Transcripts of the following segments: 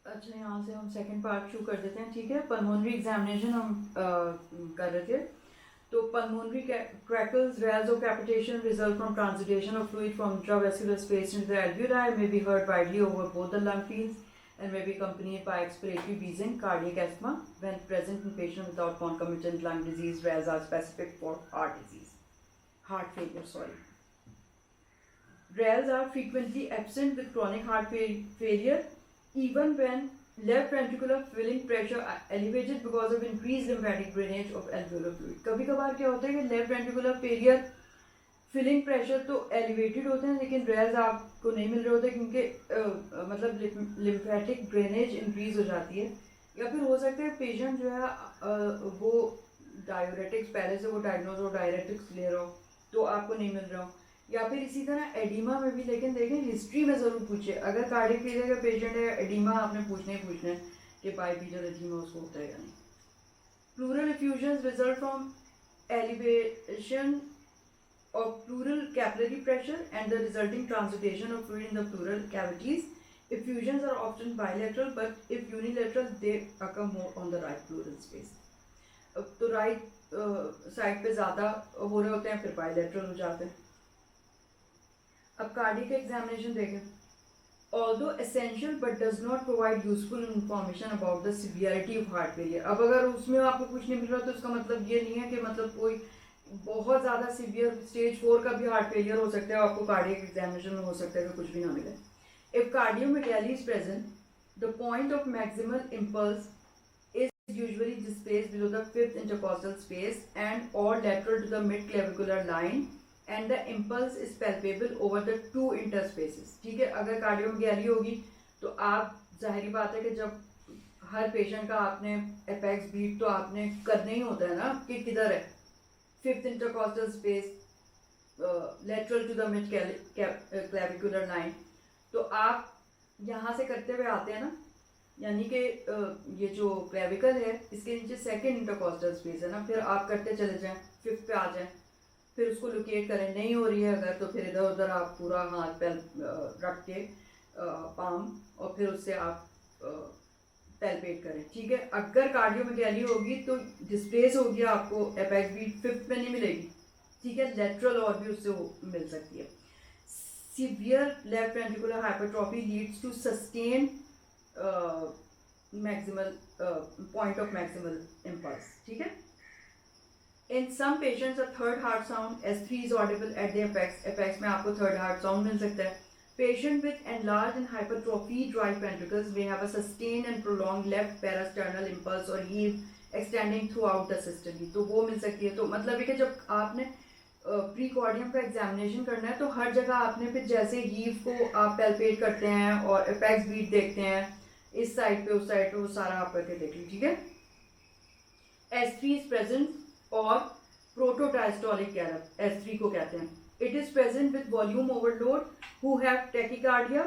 अच्छा, यहाँ से हम सेकंड पार्ट शुरू कर देते हैं, ठीक है। पल्मोनरी एग्जामिनेशन हम कर रहे थे। तो pulmonary crackles, rales or capitation result from transitation of fluid from intravascular space into the alveoli, may be heard widely over both the lung fields and may be accompanied by expiratory wheezing, cardiac asthma. When present in patients without concomitant lung disease, rales are specific for heart failure. Rales are frequently absent with chronic heart failure, even when left ventricular filling pressure elevated because of increased lymphatic drainage of alveolar fluid. कभी कभार क्या होता है कि left ventricular failure filling pressure तो elevated होते हैं, लेकिन रेल्स आपको नहीं मिल रहे होते क्योंकि मतलब लिम्फेटिक ड्रेनेज इंक्रीज हो जाती है। या फिर हो सकता है पेशेंट जो है वो डायोरेटिक्स पहले से वो डायग्नोज हो, डायरेटिक्स ले रहा हो तो आपको नहीं मिल रहा हो। या फिर इसी तरह एडिमा में भी, लेकिन देखें हिस्ट्री में ज़रूर पूछिए। अगर कार्डियक फेलियर का पेशेंट है, एडिमा आपने पूछना ही पूछना है कि बाइपीजल एडिमा उसको होता है या नहीं। Pleural effusions result from elevation of pleural capillary pressure and the resulting transudation of fluid in the pleural cavities. Effusions are often bilateral, but if unilateral, they occur more on the right pleural space. तो right side पे ज़्यादा हो रहे होते हैं, फिर bilateral हो जाते हैं। अब कार्डियक एग्जामिनेशन देखें। Although essential but does not provide useful information about the severity of heart failure. अब अगर उसमें आपको कुछ नहीं मिल रहा तो इसका मतलब ये नहीं है कि मतलब कोई बहुत ज़्यादा सीवियर स्टेज 4 का भी हार्ट फेलियर हो सकता है, आपको कार्डियक एग्जामिनेशन में हो सकता है कि कुछ भी ना मिले। If cardiomegaly is present, the point of maximal impulse is usually displaced below the fifth intercostal space and or lateral to the mid-clavicular line and the impulse is palpable over the two interspaces. ठीक है, अगर cardiomegaly होगी तो आप जाहिर बात है कि जब हर पेशेंट का आपने एपेक्स बीट तो आपने करना ही होता है ना कि किधर है, fifth intercostal space, lateral to the mid clavicular line. तो आप यहाँ से करते हुए आते हैं ना, यानी कि ये जो क्लेविकल है इसके नीचे सेकंड इंटरकॉस्टल स्पेस है ना, फिर आप करते चले जाएं, फिफ्थ पे आ जाएं, फिर उसको लोकेट करें। नहीं हो रही है अगर तो फिर इधर उधर आप पूरा हाथ पैर रख के पाम और फिर उससे आप पैल्पेट करें, ठीक है। अगर कार्डियोमेगाली होगी तो डिस्प्लेस होगी, आपको एपेक्स बीट फिफ्थ में नहीं मिलेगी, ठीक है। लेटरल और भी उससे मिल सकती है। Severe left ventricular hypertrophy leads to sustain maximal point of maximal impulse, ठीक है। In some patients, a third heart sound S3 is audible at the apex. Apex में आपको third heart sound मिल सकता है। Patient with enlarged and hypertrophied right ventricles may have a sustained and prolonged left parasternal impulse or heave extending throughout the systole. तो वो मिल सकती है। तो मतलब है कि जब आपने प्रीकॉर्डियम का एग्जामिनेशन करना है तो हर जगह आपने फिर जैसे हीव को आप पैल्पेट करते हैं और एपेक्स बीट देखते हैं, इस साइड पे उस साइड पे वो सारा आप करके देख लीजिए, ठीक है। S3 is present और प्रोटोडायस्टोलिक गैलप S3 को कहते हैं। It is present with volume overload who have tachycardia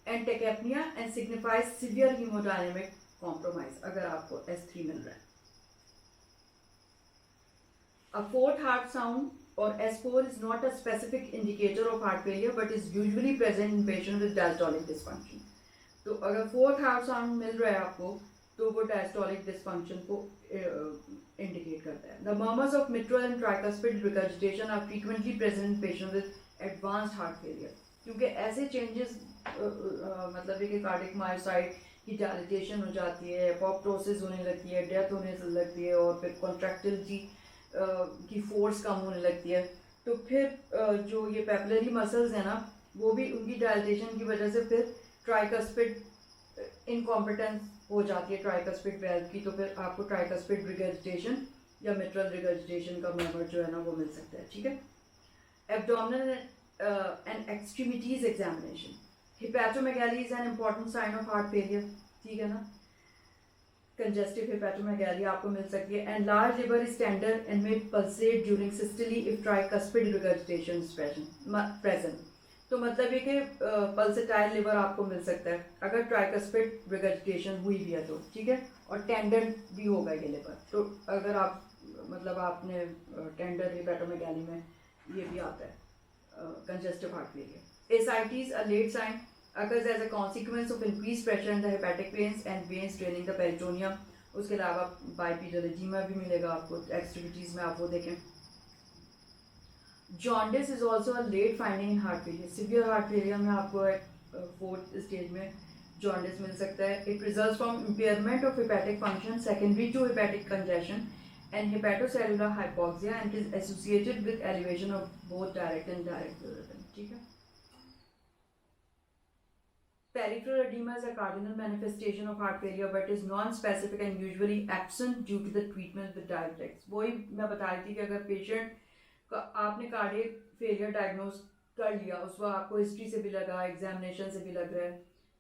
and tachypnea and signifies severe hemodynamic compromise अगर आपको S3 मिल रहा है। A fourth heart sound or S4 is not a specific indicator of heart failure but is usually present in patients with diastolic dysfunction. तो अगर fourth heart sound मिल रहा है आपको तो वो डायस्टोलिक डिस्फंक्शन को इंडिकेट करता है। The murmurs of mitral and tricuspid regurgitation are frequently present in patients with advanced heart failure. क्योंकि ऐसे चेंजेस मतलब कि कार्डियक मायोसाइट की डायलिटेशन हो जाती है, एपोप्टोसिस होने लगती है, डेथ होने लगती है और फिर कॉन्ट्रैक्टिलिटी की फोर्स कम होने लगती है। तो फिर जो ये पेपिलरी मसल्स हैं ना वो भी उनकी डायलिटेशन की वजह से फिर ट्राइकस्पिड इनकॉम्पिटेंस हो जाती है ट्राइकस्पिड वेल्व की, तो फिर आपको ट्राइकस्पिड रिगर्जिटेशन या मिट्रल रिगर्जिटेशन का मेमर जो है ना वो मिल सकता है, ठीक है। Abdominal and extremities examination. Hepatomegaly is an important sign of heart failure, ठीक है ना। कंजेस्टिव हिपैटोमेगाली आपको मिल सकती है। And large liver is tender and may pulsate during systole if tricuspid regurgitation present. तो मतलब ये कि पल्सेटाइल लिवर आपको मिल सकता है अगर ट्राइकस्पिड रिगर्जिटेशन हुई भी है तो, ठीक है। और टेंडर भी होगा ये लिवर, तो अगर आप मतलब आपने टेंडर हिपैटोमेगाली में ये भी आता है congestive heart failure. Ascites a late sign. occurs as a consequence of increased pressure in the hepatic veins and veins draining the peritoneum. उसके अलावा बाइपीटल एडीमा भी मिलेगा आपको एक्टिविटीज़ में, आप वो देखें. Jaundice is also a late finding in heart failure. Severe heart failure में आपको 4th स्टेज में जॉन्डिस मिल सकता है. It results from impairment of hepatic function secondary to hepatic congestion and hepatocellular hypoxia and is associated with elevation of both direct and indirect bilirubin. ठीक है. Peripheral edema is a cardinal manifestation of heart failure but is non-specific and usually absent due to the treatment with diuretics. वही मैं बता रही थी कि अगर patient का आपने कार्डियक फेलियर डायग्नोज कर लिया, उस वक्त आपको हिस्ट्री से भी लगा, एग्जामिनेशन से भी लग रहा है,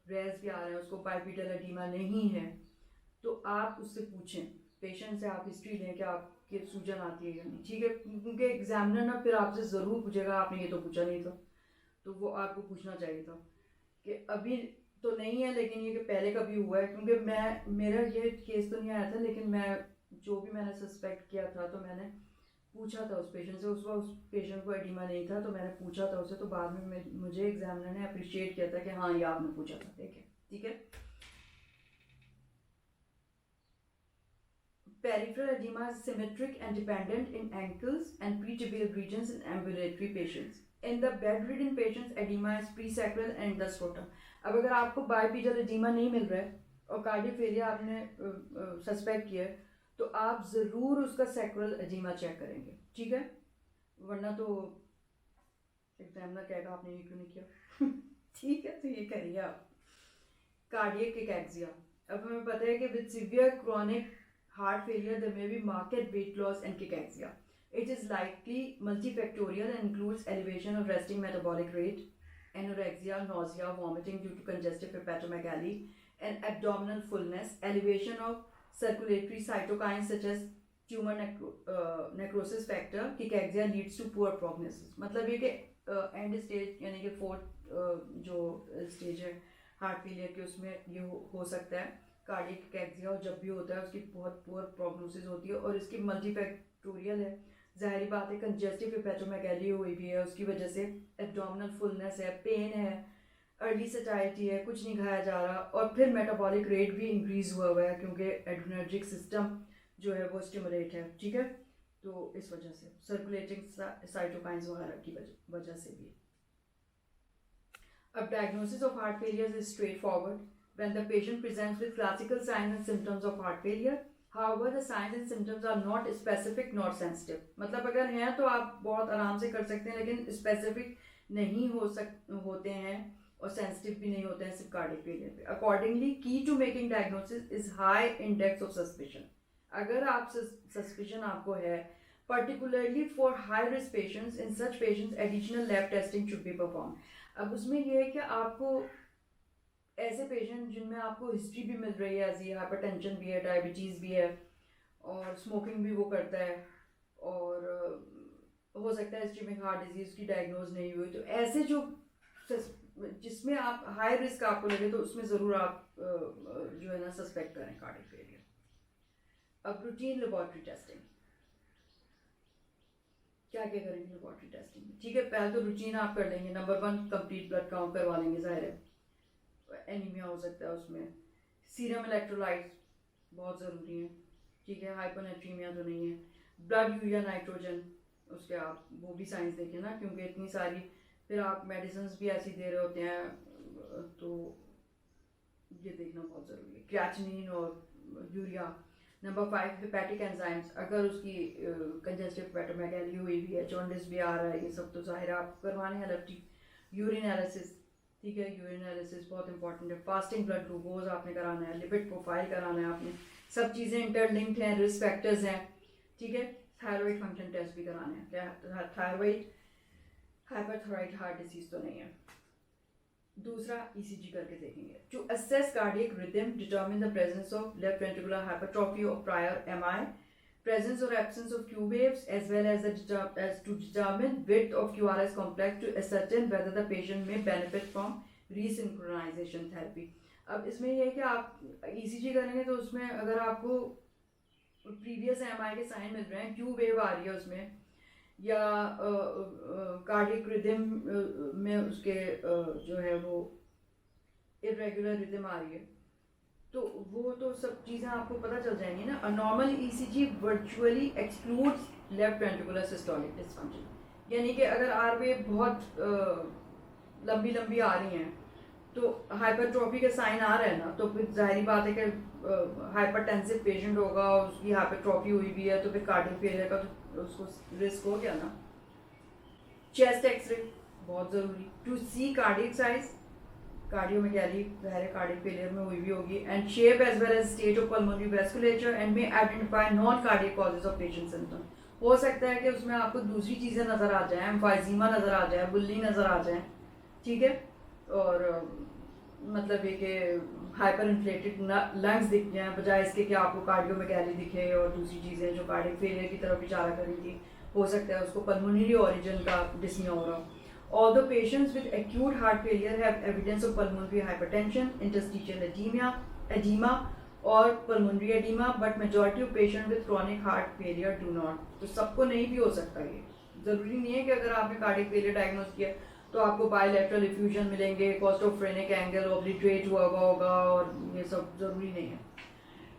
रेस भी आ रहे हैं, उसको बाइपीटल एडीमा नहीं है, तो आप उससे पूछें, पेशेंट से आप हिस्ट्री लें कि आपकी सूजन आती है या नहीं. ठीक है, क्योंकि एग्जामिनर ना फिर आपसे ज़रूर पूछेगा आपने ये तो पूछा नहीं था, तो वो आपको पूछना चाहिए था कि अभी तो नहीं है लेकिन ये कि पहले कभी हुआ है. क्योंकि मेरा ये केस तो नहीं आया था, लेकिन मैंने सस्पेक्ट किया था तो मैंने पूछा था उस पेशेंट से. उस पेशेंट को एडीमा नहीं था तो मैंने पूछा था उससे, तो बाद में मुझे एग्जामिनर ने अप्रिशिएट किया था कि हाँ ये आपने पूछा था. ठीक है. Peripheral edema is symmetric and dependent in ankles and pretibial regions in ambulatory patients. In the bedridden patients, edema is presacral and in the scrotum. अब अगर आपको बाइपीटल एडीमा नहीं मिल रहा है और कार्डियक फेलियर आपने सस्पेक्ट किया है, तो आप ज़रूर उसका सैक्रल एडीमा चेक करेंगे. ठीक है, वरना तो एग्जामिनर कहेगा आपने ये क्यों नहीं किया. ठीक है, तो ये करिए आप. कार्डियक किकैक्सिया. अब हमें पता है कि with severe chronic heart failure there may be marked weight loss and cachexia. It is likely multifactorial and includes elevation of resting metabolic rate, anorexia, nausea, vomiting due to congestive hepatomegaly, and abdominal fullness, elevation of circulatory cytokines such as tumor necrosis factor. Cachexia leads to poor prognosis. मतलब ये कि and stage यानी कि 4th जो stage है heart failure के, उसमें ये हो सकता है कार्डियक कैक्सिया. और जब भी होता है उसकी बहुत पुअर प्रोग्नोसिस होती है और इसकी मल्टीफैक्टोरियल है. जाहिर बात है कंजेस्टिव हेपेटोमेगैली हुई भी है, उसकी वजह से एब्डोमिनल फुलनेस है, पेन है, अर्ली सटाइटी है, कुछ नहीं खाया जा रहा, और फिर मेटाबॉलिक रेट भी इंक्रीज हुआ है क्योंकि एड्रेनर्जिक सिस्टम जो है वो स्टिमुलेट है. ठीक है, तो इस वजह से सर्कुलेटिंग साइटोकाइंस वगैरह की वजह से भी. अब diagnosis of heart failure is straight forward when the patient presents with classical signs and symptoms of heart failure. However, the signs and symptoms are not specific nor sensitive. मतलब अगर हैं तो आप बहुत आराम से कर सकते हैं, लेकिन स्पेसिफिक नहीं होते हैं और सेंसिटिव भी नहीं होते हैं सिर्फ कार्डियक फेलियर पे. Accordingly key to making diagnosis is high index of suspicion. अगर आप सस्पिशन आपको है, particularly for high risk patients, in such patients additional lab testing should be performed. अब उसमें यह है कि आपको ऐसे पेशेंट जिनमें आपको हिस्ट्री भी मिल रही है, ऐसी हाइपरटेंशन भी है, डायबिटीज़ भी है और स्मोकिंग भी वो करता है, और हो सकता है हिस्ट्री में हार्ट डिजीज़ की डायग्नोज नहीं हुई, तो ऐसे जो जिसमें आप हाई रिस्क आपको लगे तो उसमें ज़रूर आप जो है ना सस्पेक्ट करें कार्डियक फेलियर. अब रूटीन लेबोरेटरी टेस्टिंग क्या करेंगे लेबोरेटरी टेस्टिंग में. ठीक है, पहले तो रूटीन आप कर लेंगे. नंबर 1 कंप्लीट ब्लड काउंट करवा लेंगे, जाहिर है एनीमिया हो सकता है उसमें. सीरम इलेक्ट्रोलाइट्स बहुत ज़रूरी है. ठीक है, हाइपोनेट्रीमिया तो नहीं है. ब्लड यूरिया नाइट्रोजन, उसके आप वो भी साइंस देखें ना, क्योंकि इतनी सारी फिर आप मेडिसिन भी ऐसी दे रहे होते हैं, तो ये देखना बहुत ज़रूरी है. क्रिएटिनिन और यूरिया. Number 5 hepatic enzymes. अगर उसकी कंजेस्टिव हेपेटोमेगैली हुई भी है, जॉन्डिस भी आ रहा है, ये सब तो जाहिर आप करवाने हैं एलएफटी. Urine analysis. ठीक है, यूरिन एनालिसिस बहुत इंपॉर्टेंट है. फास्टिंग ब्लड ग्लूकोज आपने कराना है, लिपिड प्रोफाइल कराना है आपने. सब चीज़ें इंटरलिंक्ड हैं, रिस्क फैक्टर्स हैं. ठीक है, थायराइड फंक्शन टेस्ट भी कराने हैं. क्या थायराइड हाइपरथायराइड हार्ट डिजीज तो नहीं है. दूसरा ईसीजी करके देखेंगे. To assess cardiac rhythm, determine the presence of left ventricular hypertrophy और prior MI, presence or absence of Q waves, as well as to determine width of QRS complex to ascertain whether the patient may benefit from resynchronization therapy. अब इसमें यह है कि आप ECG करेंगे तो उसमें अगर आपको प्रीवियस एमआई के साइन मिल रहे हैं, Q वेव आ रही है उसमें, या कार्डियक रिदम में उसके जो है वो इरेगुलर रिदम आ रही है, तो वो तो सब चीज़ें आपको पता चल जाएंगी ना. A normal ECG virtually excludes left ventricular systolic dysfunction. यानी कि अगर आर वेव बहुत लंबी लंबी आ रही हैं तो हाइपरट्रॉफी के साइन आ रहे हैं ना, तो फिर जाहिर बात है कि हाइपरटेंसिव पेशेंट होगा और उसकी हाइपरट्रॉफी हुई भी है तो फिर कार्डियक फेलियर का तो उसको रिस्क हो गया ना. चेस्ट एक्सरे बहुत ज़रूरी to see cardiac size. Cardiomegaly ज़ाहिर है कार्डियक फेलियर में हुई भी होगी. And shape as well as state of pulmonary vasculature and may identify non cardiac causes of patient symptom. हो सकता है कि उसमें आपको दूसरी चीज़ें नज़र आ जाएं, एम्फाइजीमा नज़र आ जाए, बुल्ली नज़र आ जाए, ठीक है, और मतलब ये कि हाइपर इन्फ्लेटेड लंग्स दिख जाएं बजाय इसके कि आपको कार्डियोमेगाली दिखे और दूसरी चीज़ें जो कार्डियक फेलियर की तरफ इशारा करी थी. हो सकता है उसको पल्मोनरी ओरिजिन का डिस्निया हो रहा हो. Although patients with acute heart failure have evidence of pulmonary hypertension, interstitial edema or pulmonary edema, but majority of patients with chronic heart failure do not. तो सबको नहीं भी हो सकता. ये ज़रूरी नहीं है कि अगर आपने कार्डियक फेलियर डायग्नोस किया तो आपको बायलैटरल इफ्यूजन मिलेंगे, कॉस्टोफ्रेनिक एंगल ऑब्लिटरेट हुआ होगा और ये सब ज़रूरी नहीं है.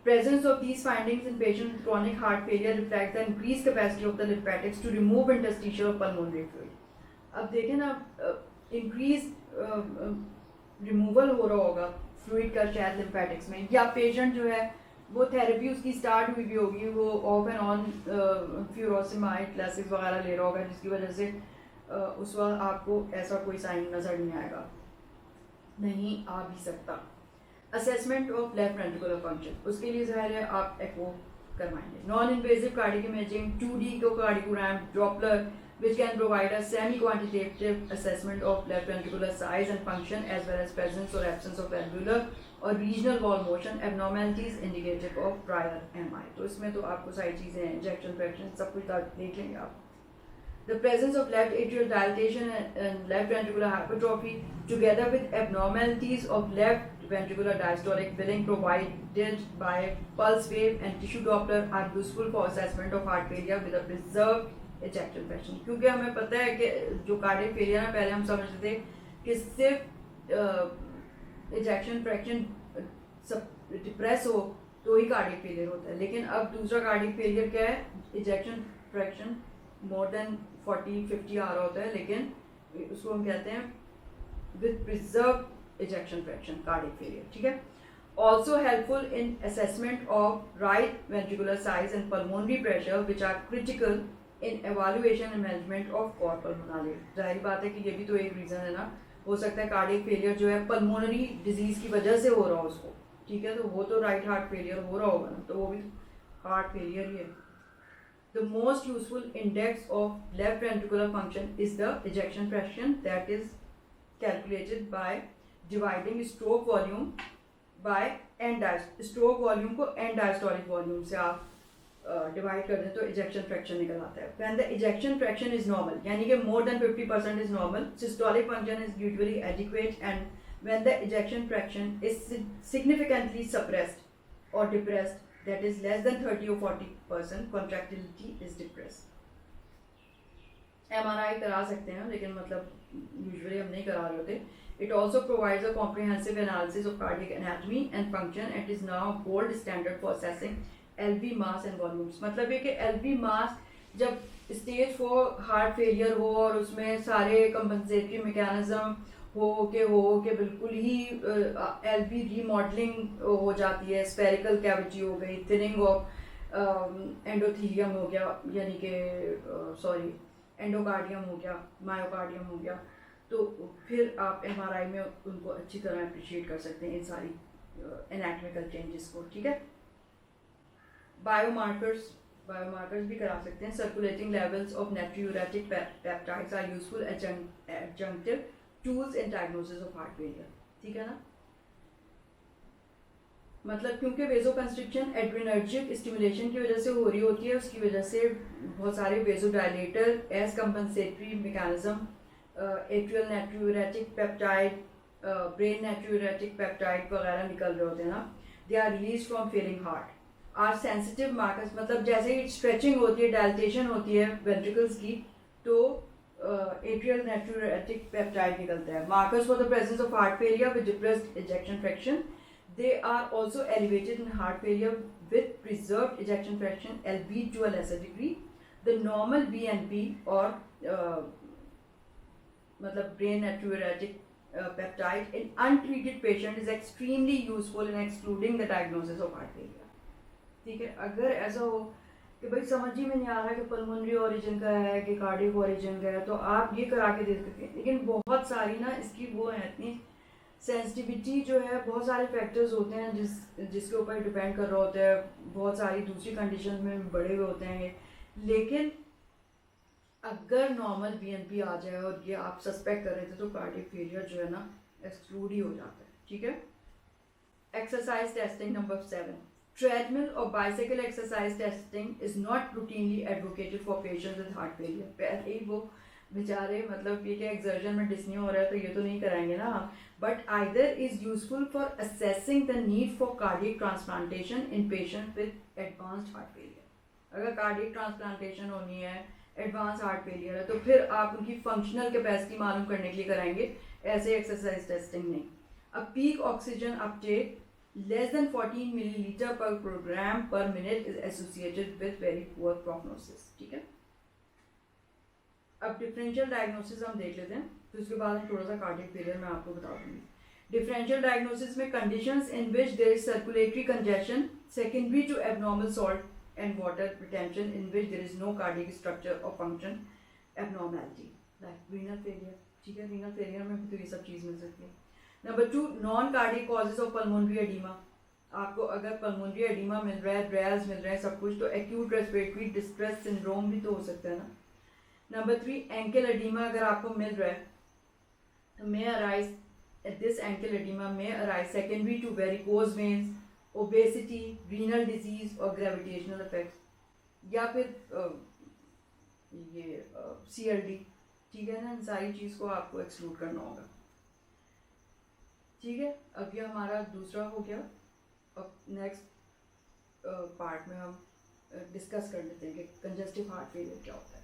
Presence of these findings in patients with chronic heart failure reflects the increased capacity of the lymphatics to remove interstitial pulmonary fluid. अब देखें ना, इंक्रीज रिमूवल हो रहा होगा फ्लूइड का शायद लिम्फेटिक्स में, या पेशेंट जो है वो थेरेपी उसकी स्टार्ट हुई भी होगी, वो of and on furosemide classes वगैरह ले रहा होगा, जिसकी वजह से उस वक्त आपको ऐसा कोई साइन नज़र नहीं आएगा, नहीं आ भी सकता. Assessment of left ventricular function, उसके लिए ज़ाहिर है आप एको करवाएंगे. Non invasive cardiac imaging 2D echocardiogram Doppler which can provide a semi-quantitative assessment of left ventricular size and function as well as presence or absence of valvular or regional wall motion abnormalities indicative of prior MI. तो इसमें तो आपको सारी चीज़ें हैं, injection fraction सब कुछ देख लेंगे आप. The presence of left atrial dilatation and left ventricular hypertrophy together with abnormalities of left ventricular diastolic filling provided by pulse wave and tissue Doppler are useful for assessment of heart failure with a preserved ejection fraction. क्योंकि हमें पता है कि जो cardiac failure है, पहले हम समझते थे कि सिर्फ इजेक्शन फ्रैक्शन सब डिप्रेस हो तो ही कार्डियक फेलियर होता है, लेकिन अब दूसरा कार्डियक फेलियर क्या है, इजेक्शन फ्रैक्शन मोर देन 40-50 आ रहा होता है, लेकिन उसको हम कहते हैं with preserve ejection fraction cardiac failure. ठीक है. Also helpful in assessment of right ventricular size and pulmonary pressure which are critical in evaluation and management of cor pulmonary. जाहिर बात है कि ये भी तो एक रीज़न है ना. हो सकता है कार्डियक फेलियर जो है पल्मोनरी डिजीज़ की वजह से हो रहा हो उसको, ठीक है, तो वो तो राइट हार्ट फेलियर हो रहा होगा ना, तो वो भी हार्ट फेलियर ही है. The most useful index of left ventricular function is the ejection fraction that is calculated by dividing stroke volume by and stroke volume को एंड डायस्टोलिक वॉल्यूम से आप डिवाइड कर दें तो इजेक्शन फ्रैक्शन निकल आता है. When the ejection fraction is normal, यानी कि more than 50% is normal, systolic function is usually adequate, and when the ejection fraction is significantly suppressed और depressed, that is less than 30 or 40%, contractility is depressed. MRI करा सकते हैं, लेकिन मतलब usually हम नहीं करा रहे होते. It also provides a comprehensive analysis of cardiac anatomy and function and is now gold standard for assessing LV mass and volumes. मतलब ये कि LV mass जब स्टेज 4 हार्ट फेलियर हो और उसमें सारे कंपनसेटरी मैकेनिज्म हो के बिल्कुल ही LV रीमॉडलिंग हो जाती है, स्फेरिकल कैविटी हो गई, थिनिंग ऑफ एंडोथीलियम हो गया, यानी कि सॉरी एंडोकार्डियम हो गया, मायोकार्डियम हो गया, तो फिर आप MRI में उनको अच्छी तरह अप्रिशिएट कर सकते हैं इन सारी एनाटॉमिकल चेंजेस को. ठीक है. बायोमार्कर्स भी करा सकते हैं. Circulating levels of natriuretic peptides are useful adjunctive tools in diagnosis of heart failure. ठीक है ना. मतलब क्योंकि वेजोकंस्ट्रिक्शन एड्रेनर्जिक स्टिमुलेशन की वजह से हो रही होती है, उसकी वजह से बहुत सारे vasodilator as compensatory mechanism, atrial natriuretic peptide, brain natriuretic peptide वगैरह निकल रहे होते हैं ना. They are release from failing heart. Are sensitive markers, मतलब जैसे ही स्ट्रेचिंग होती है, डायलेटेशन होती है वेंट्रिकल्स की, तो एट्रियल नाट्रिउरेटिक पेप्टाइड निकलता है. Markers for the presence of heart failure with depressed ejection fraction. They are also elevated in heart failure with preserved ejection fraction, albeit to a lesser degree. The normal BNP or मतलब brain natriuretic peptide in untreated patient is extremely useful in excluding the diagnosis of heart failure. ठीक है, अगर ऐसा हो कि भाई समझ ही में नहीं आ रहा कि पल्मोनरी ओरिजिन का है कि कार्डियक ओरिजिन का है, तो आप ये करा के दे सकते हैं. लेकिन बहुत सारी ना इसकी वो है इतनी सेंसिटिविटी जो है, बहुत सारे फैक्टर्स होते हैं जिसके ऊपर डिपेंड कर रहा होता है. बहुत सारी दूसरी कंडीशन में बड़े हुए होते हैं ये. लेकिन अगर नॉर्मल बीएनपी आ जाए और ये आप सस्पेक्ट कर रहे थे तो कार्डियक फेलियर जो है ना एक्सक्लूड ही हो जाता है. ठीक है. Exercise testing number 7. ट्रेडमिल और bicycle exercise testing is not routinely advocated for patients with heart failure. पहले ही वो बेचारे मतलब ये क्या एक्सर्जन में डिस्नी हो रहा है तो ये तो नहीं कराएंगे ना. But either is useful for assessing the need for cardiac transplantation in patient with advanced heart failure. अगर कार्डियक ट्रांसप्लांटेशन होनी है, एडवांस हार्ट फेलियर है, तो फिर आप उनकी फंक्शनल कैपेसिटी मालूम करने के लिए कराएंगे, ऐसे एक्सरसाइज टेस्टिंग नहीं. अ peak oxygen Uptake less than 14 milliliter per kilogram per minute is associated with very poor prognosis. ठीक है. अब डिफरेंशियल डायग्नोसिस हम देख लेते हैं, तो उसके बाद हम थोड़ा सा कार्डियक फेलियर मैं आपको बता दूंगी. डिफरेंशियल डायग्नोसिस में conditions in which there is circulatory congestion secondary to abnormal salt and water retention in which there is no cardiac structure और function abnormality like renal failure. ठीक है, रीनल फेलियर में भी तो ये सब चीज़ मिल सकती है. Number 2, non cardiac causes of pulmonary oedema. आपको अगर पल्मोनरी एडीमा मिल रहा है, ड्रेल्स मिल रहे हैं, सब कुछ, तो एक्यूट रेस्पिरेटरी डिस्ट्रेस सिंड्रोम भी तो हो सकता है ना. नंबर 3, एंकल एडीमा अगर आपको मिल रहा है तो may arise this ankle oedema may arise secondary to varicose veins, obesity, renal disease और ग्रेविटेशनल इफेक्ट्स, या फिर ये CLD. ठीक है ना, सारी चीज़ को आपको एक्सक्लूड करना होगा. ठीक है, अब ये हमारा दूसरा हो गया. अब नेक्स्ट पार्ट में हम डिस्कस कर लेते हैं कि कंजेस्टिव हार्ट फेलियर क्या होता है.